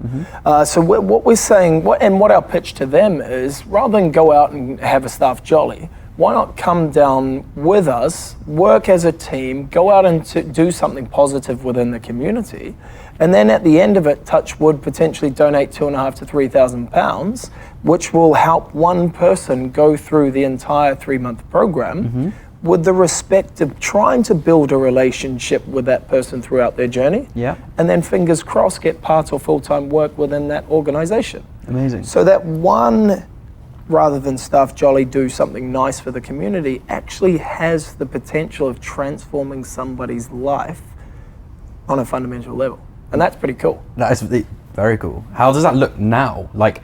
So what we're saying, what our pitch to them is, rather than go out and have a staff jolly, why not come down with us, work as a team, go out and do something positive within the community, and then at the end of it, touch wood, potentially donate £2,500 to £3,000, which will help one person go through the entire 3-month program with the respect of trying to build a relationship with that person throughout their journey. Yeah. And then fingers crossed, get part or full-time work within that organization. Amazing. So that one, rather than staff jolly, do something nice for the community, actually has the potential of transforming somebody's life on a fundamental level. And that's pretty cool. That is very cool. How does that look now? Like,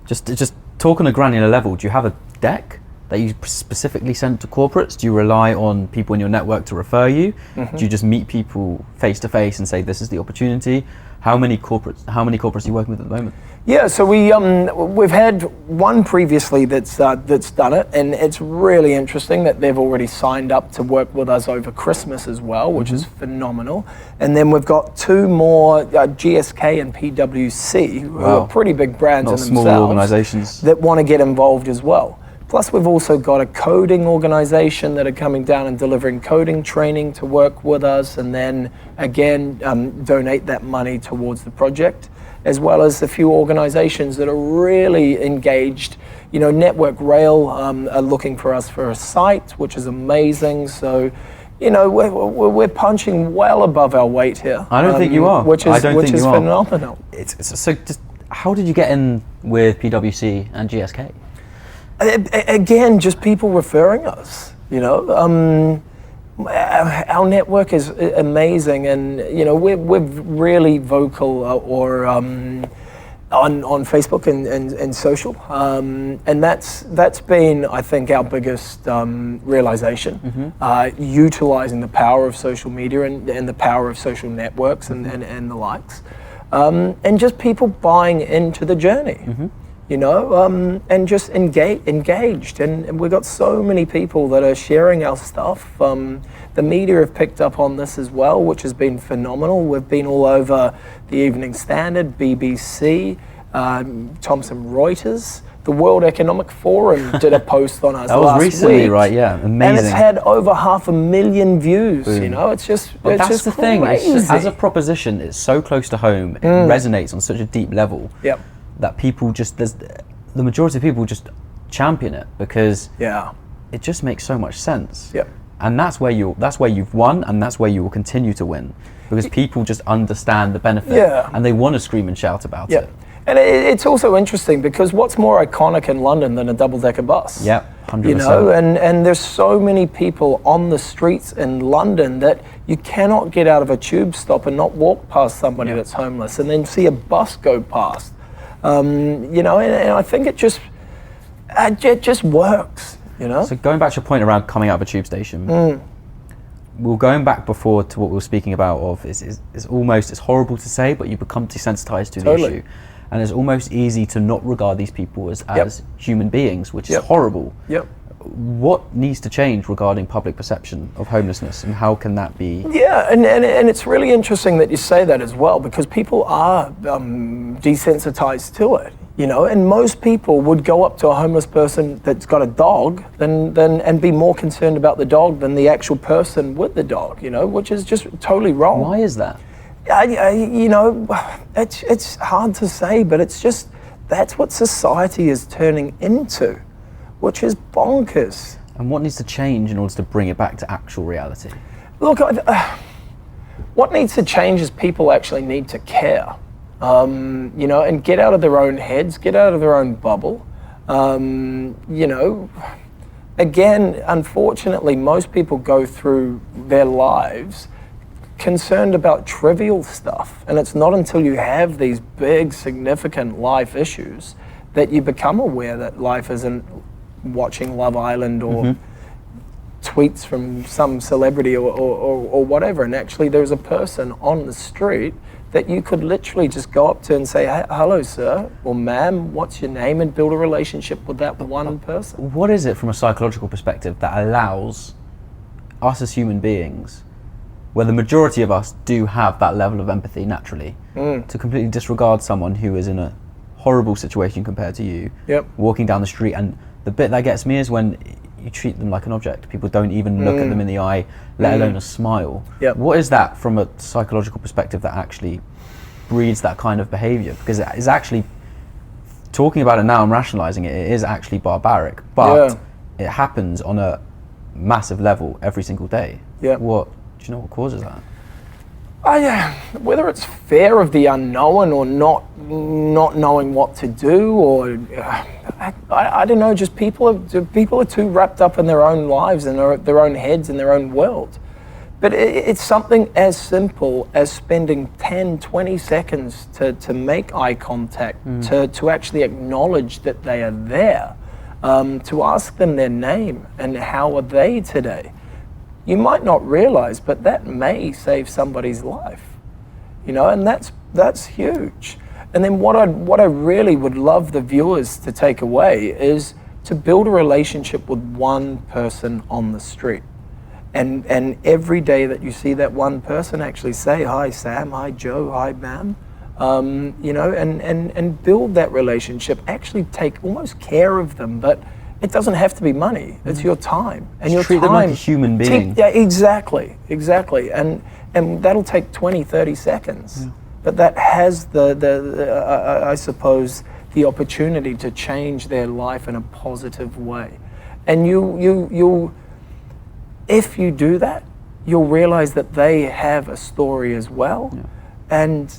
just talk on a granular level. Do you have a deck that you specifically send to corporates? Do you rely on people in your network to refer you? Do you just meet people face to face and say, this is the opportunity? How many corporates are you working with at the moment? Yeah, so we've had one previously that's done it, and it's really interesting that they've already signed up to work with us over Christmas as well, which is phenomenal. And then we've got 2 more, GSK and PwC, who are pretty big brands in themselves, small organizations that want to get involved as well. Plus, we've also got a coding organization that are coming down and delivering coding training to work with us, and then again donate that money towards the project, as well as a few organizations that are really engaged. You know, Network Rail are looking for us for a site, which is amazing. So, you know, we're punching well above our weight here. I don't think you are. Which is phenomenal. So just how did you get in with PwC and GSK? Again, just people referring us, you know. Our network is amazing, and you know we're really vocal on Facebook and social, and that's been, I think, our biggest realization. Utilizing the power of social media and the power of social networks and the likes, and just people buying into the journey. You know, and just engaged. And we've got so many people that are sharing our stuff. The media have picked up on this as well, which has been phenomenal. We've been all over the Evening Standard, BBC, Thomson Reuters. The World Economic Forum did a post on us that was last recently, week. Right? Yeah, amazing. And it's had over 500,000 views. Boom. You know, it's just well, it's that's just the thing. crazy. It's just, as a proposition, it's so close to home. It resonates on such a deep level. Yep. That people the majority of people just champion it because it just makes so much sense. Yep. And that's where you've won, and that's where you will continue to win, because people just understand the benefit and they want to scream and shout about it. And it's also interesting because what's more iconic in London than a double-decker bus? Yeah, 100%. You know, and there's so many people on the streets in London that you cannot get out of a tube stop and not walk past somebody that's homeless and then see a bus go past. You know, and I think it just works, you know? So going back to your point around coming out of a tube station, we're going back before to what we were speaking about of it's horrible to say, but you become desensitized to the issue. And it's almost easy to not regard these people as human beings, which is horrible. What needs to change regarding public perception of homelessness, and how can that be? Yeah, and it's really interesting that you say that as well, because people are desensitized to it, you know, and most people would go up to a homeless person that's got a dog and be more concerned about the dog than the actual person with the dog, you know, which is just totally wrong. Why is that? You know, it's hard to say, but it's just, that's what society is turning into, which is bonkers. And what needs to change in order to bring it back to actual reality? Look, what needs to change is people actually need to care, you know, and get out of their own heads, get out of their own bubble. You know, again, unfortunately, most people go through their lives concerned about trivial stuff, and it's not until you have these big, significant life issues that you become aware that life isn't watching Love Island or tweets from some celebrity or whatever, and actually there's a person on the street that you could literally just go up to and say, hey, hello, sir, or ma'am, what's your name, and build a relationship with that one person. What is it from a psychological perspective that allows us as human beings, where the majority of us do have that level of empathy naturally, to completely disregard someone who is in a horrible situation compared to you, walking down the street? And the bit that gets me is when you treat them like an object. People don't even look at them in the eye, let alone a smile. What is that from a psychological perspective that actually breeds that kind of behavior? Because it is actually, talking about it now and rationalizing it, it is actually barbaric, but it happens on a massive level every single day. Do you know what causes that? Whether it's fear of the unknown or not knowing what to do, or I don't know, just people are too wrapped up in their own lives and their own heads and their own world. But it's something as simple as spending 10, 20 seconds to make eye contact, to actually acknowledge that they are there, to ask them their name and how are they today. You might not realize, but that may save somebody's life, and that's huge. And then what I really would love the viewers to take away is to build a relationship with one person on the street. And every day that you see that one person, actually say, hi Sam, hi Joe, hi ma'am, and build that relationship. Actually take almost care of them, but it doesn't have to be money. It's your time, and just treat them like a human being. Exactly. And that'll take 20, 30 seconds. But that has I suppose, the opportunity to change their life in a positive way. And you'll if you do that, you'll realize that they have a story as well, and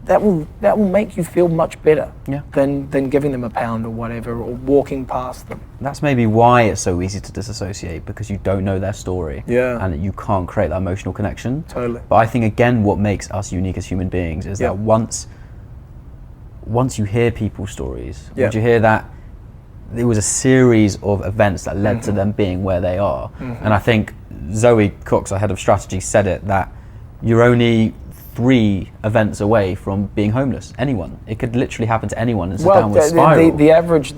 that will make you feel much better than giving them a pound or whatever, or walking past them. That's maybe why it's so easy to disassociate, because you don't know their story, and you can't create that emotional connection. Totally. But I think, again, what makes us unique as human beings is that once you hear people's stories, once you hear that there was a series of events that led to them being where they are. And I think Zoe Cox, our head of strategy, said it, that you're only 3 events away from being homeless. Anyone. It could literally happen to anyone. It's a downward spiral. The average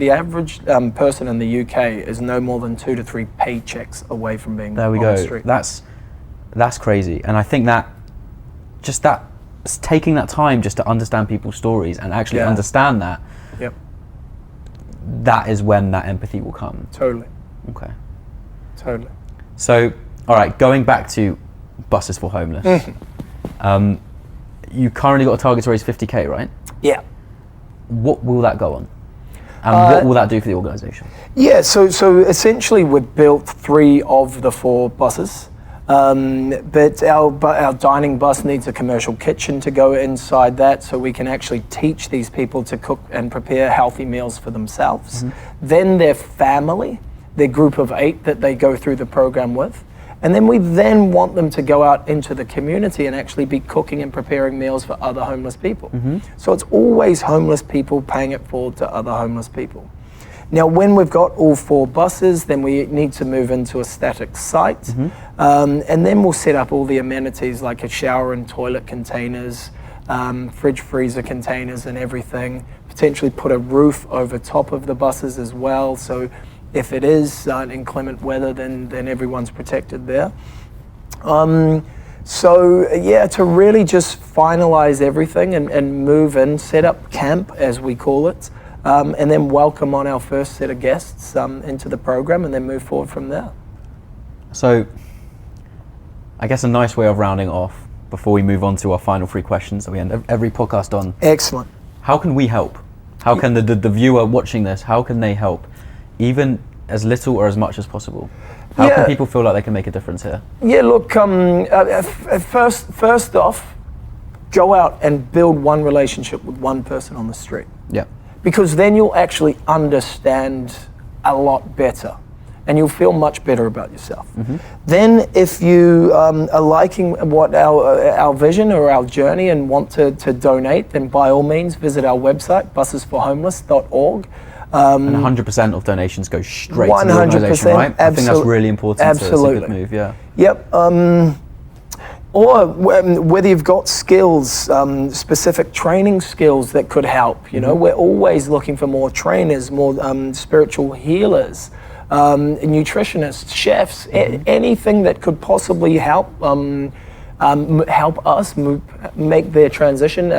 person in the UK is no more than 2 to 3 paychecks away from being on the street. That's crazy. And I think that taking that time just to understand people's stories and actually understand that, that is when that empathy will come. Totally. Okay. Totally. So, all right, going back to Buses for Homeless. You currently got a target to raise 50k, right? Yeah. What will that go on? And what will that do for the organisation? Yeah, so essentially we've built 3 of the 4 buses. But our dining bus needs a commercial kitchen to go inside that, so we can actually teach these people to cook and prepare healthy meals for themselves. Then their family, their group of 8 that they go through the program with. And then we want them to go out into the community and actually be cooking and preparing meals for other homeless people. So it's always homeless people paying it forward to other homeless people. Now, when we've got all 4 buses, then we need to move into a static site. And then we'll set up all the amenities like a shower and toilet containers, fridge freezer containers and everything. Potentially put a roof over top of the buses as well. So if it is inclement weather, then everyone's protected there. To really just finalize everything and move in, set up camp, as we call it, and then welcome on our first set of guests into the program, and then move forward from there. So I guess a nice way of rounding off before we move on to our final 3 questions that we end every podcast on. Excellent. How can we help? How can the viewer watching this, how can they help? Even as little or as much as possible. How can people feel like they can make a difference here? Yeah, look, first off, go out and build one relationship with one person on the street. Yeah. Because then you'll actually understand a lot better, and you'll feel much better about yourself. Then if you are liking what our vision or our journey and want to donate, then by all means visit our website, buses4homeless.org. And 100% of donations go straight to the organisation, right? I think that's really important. Absolutely. It's a good move, yeah. Yep. Or whether you've got skills, specific training skills that could help. You know, we're always looking for more trainers, more spiritual healers, nutritionists, chefs, anything that could possibly help help us make their transition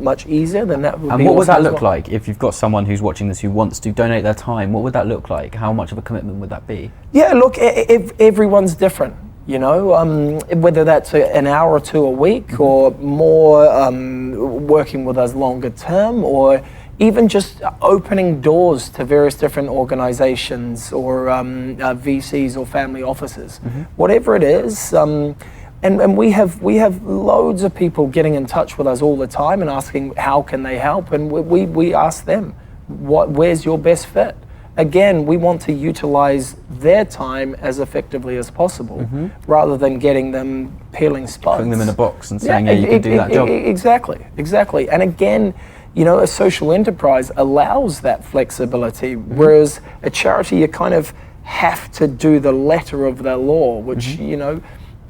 much easier. Then that would be. And what would that look like if you've got someone who's watching this who wants to donate their time? What would that look like? How much of a commitment would that be? Yeah, look, everyone's different. You know, whether that's an hour or two a week, or more working with us longer term, or even just opening doors to various different organizations or VCs or family offices, whatever it is. And we have loads of people getting in touch with us all the time and asking how can they help, and we ask them, where's your best fit? Again, we want to utilize their time as effectively as possible, rather than getting them peeling spuds. Putting them in a box and saying, yeah, you can do that job. Exactly. And again, you know, a social enterprise allows that flexibility, whereas a charity, you kind of have to do the letter of the law, which, you know,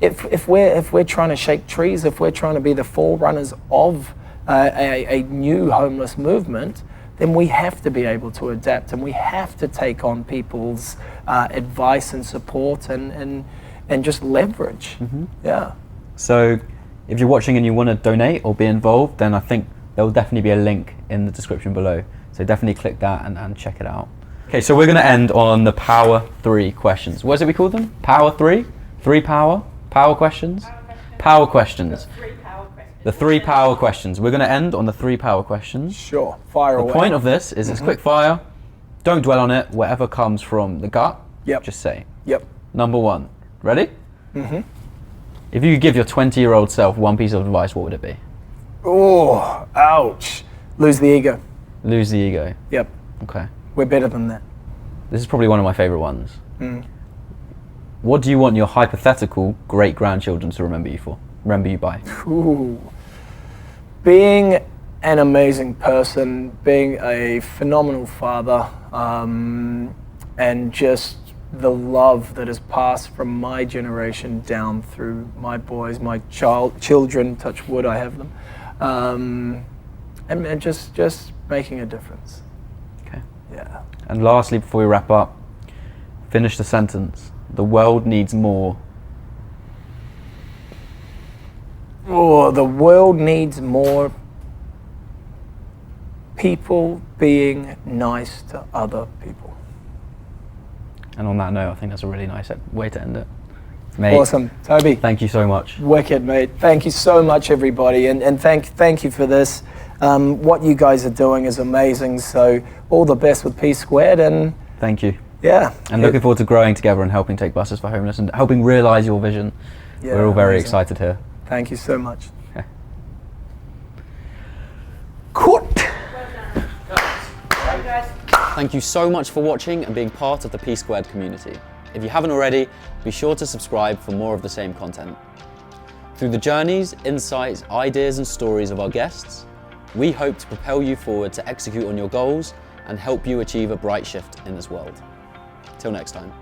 if we're trying to shake trees, if we're trying to be the forerunners of a new homeless movement, then we have to be able to adapt, and we have to take on people's advice and support and just leverage. Yeah. So if you're watching and you want to donate or be involved, then I think there will definitely be a link in the description below. So definitely click that and check it out. Okay, so we're going to end on the Power 3 questions. What is it we call them? Power 3? 3 power? Power questions? Power questions. The 3 power questions. We're going to end on the 3 power questions. Sure, fire away. The point of this is it's quick fire. Don't dwell on it. Whatever comes from the gut, just say. Number 1. Ready? If you could give your 20-year-old self one piece of advice, what would it be? Oh, ouch. Lose the ego. Lose the ego. Yep. Okay. We're better than that. This is probably one of my favorite ones. What do you want your hypothetical great-grandchildren to remember you by? Ooh. Being an amazing person, being a phenomenal father, and just the love that has passed from my generation down through my boys, my children, touch wood, I have them, and just making a difference. Okay. Yeah. And lastly, before we wrap up, finish the sentence. The world needs more. Oh, the world needs more people being nice to other people. And on that note, I think that's a really nice way to end it. Mate, awesome. Toby. Thank you so much. Wicked, mate. Thank you so much, everybody. And thank you for this. What you guys are doing is amazing. So all the best with P Squared. And thank you. Yeah. And looking forward to growing together and helping take Buses for Homeless and helping realize your vision. Yeah, we're all very excited here. Thank you so much. Okay. Thank you so much for watching and being part of the P Squared community. If you haven't already, be sure to subscribe for more of the same content. Through the journeys, insights, ideas and stories of our guests, we hope to propel you forward to execute on your goals and help you achieve a bright shift in this world. Till next time.